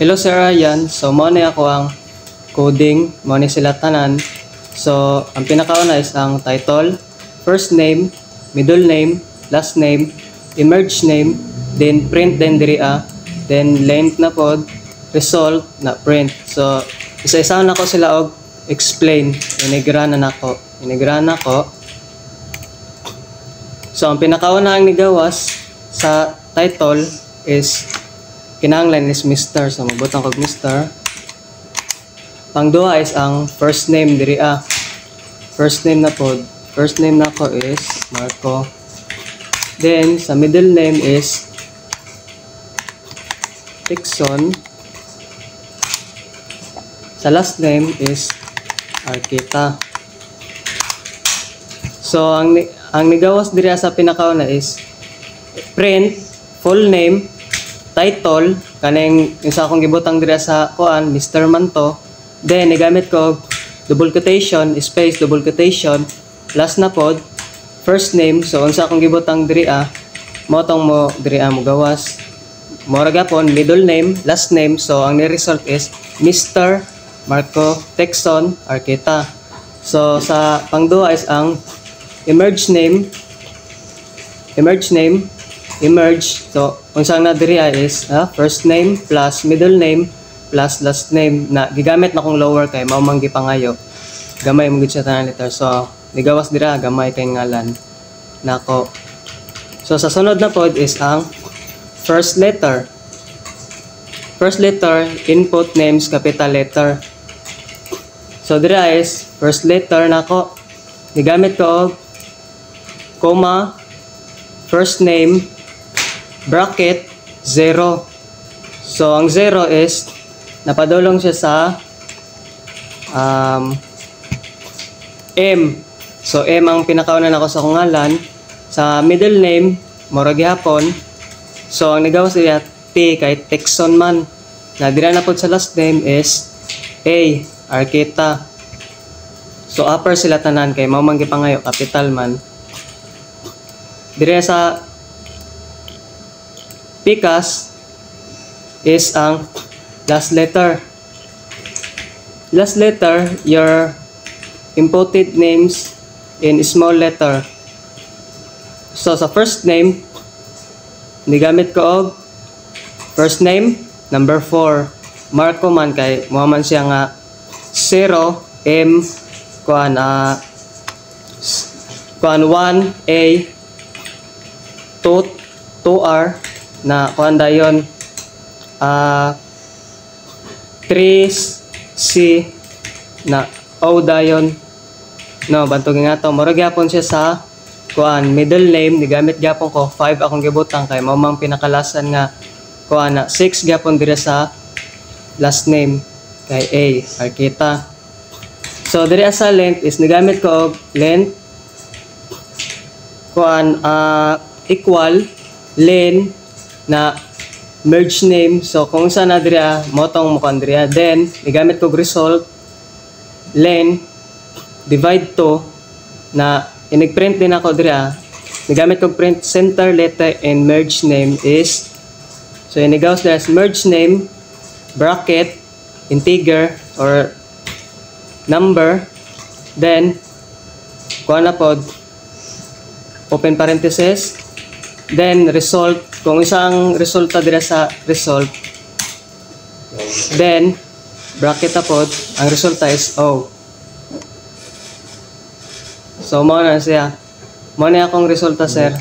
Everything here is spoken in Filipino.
Hello Sir Ryan, so mo na ako ang coding, mo ni sila tanan. So ang pinakauna is ang title, first name, middle name, last name, emerge name, then print then diri then length na pod, result na print. So isa-isa na ko sila og explain, inigrana nako. So ang pinakauna ang nigawas sa title is kinahanglan is Mr. So magbutang kog Mr. Pangduha is ang first name diri First name na pod. First name nako is Marco. Then sa middle name is Dixon. Sa last name is Arkita. So ang nigawas diri sa pinakauna is print, full name, title, kanang yung sa akong gibutang diri sa kuan, Mr. Manto. Then nigamit ko double quotation, space, double quotation, last na pod, first name. So unsa akong gibutang diri mo tong mo diri mo gawas. Mora gapon middle name, last name. So ang ni-result is Mr. Marco Texon Arkita. So sa pangduha is ang emerge name. So unsang na diri is first name plus middle name plus last name na gigamit na kong lower kay mao man gipangayo. Gamay mo gid siya tanan letter. So nigawas dira gamay kay ngalan nako. So sa sunod na pod is ang first letter. First letter, input names capital letter. So dira is first letter nako. Nigamit ko og comma, first name, bracket, 0. So ang 0 is napadulong siya sa M. So M ang pinakauna nako sa akong ngalan. Sa middle name mura gihapon. So ang nigawas niya T kay Texon man. Na dira na pod sa last name is A, Arkita. So upper sila tanan kay mao man gipangayo capital man. Dire sa Pikas is ang last letter. Last letter, your inputted names in small letter. So sa first name, nigamit ko og first name, number 4. Marco man kay mo man siya nga 0 M kuan 1A 2R na kuan dayon 3C na O dayon no bantog nga to mura gyapon siya sa kuan middle name nigamit gyapon ko 5 akong gibutang kay mao mang pinakalasan nga kuan na 6 gyapon dira sa last name kay A Arkita. So diri sa length is nigamit ko og length kuan equal len na merge name. So kung saan na diri motong mo kan diri then nigamit ko result len divide to na inigprint din ako diri nigamit ko print center letter and merge name is so inigawas diri merge name bracket integer or number then kuan na pod open parenthesis then result kung isang resulta dira sa result then bracket pod ang resulta is O. So mo na siya mo na akong resulta sir.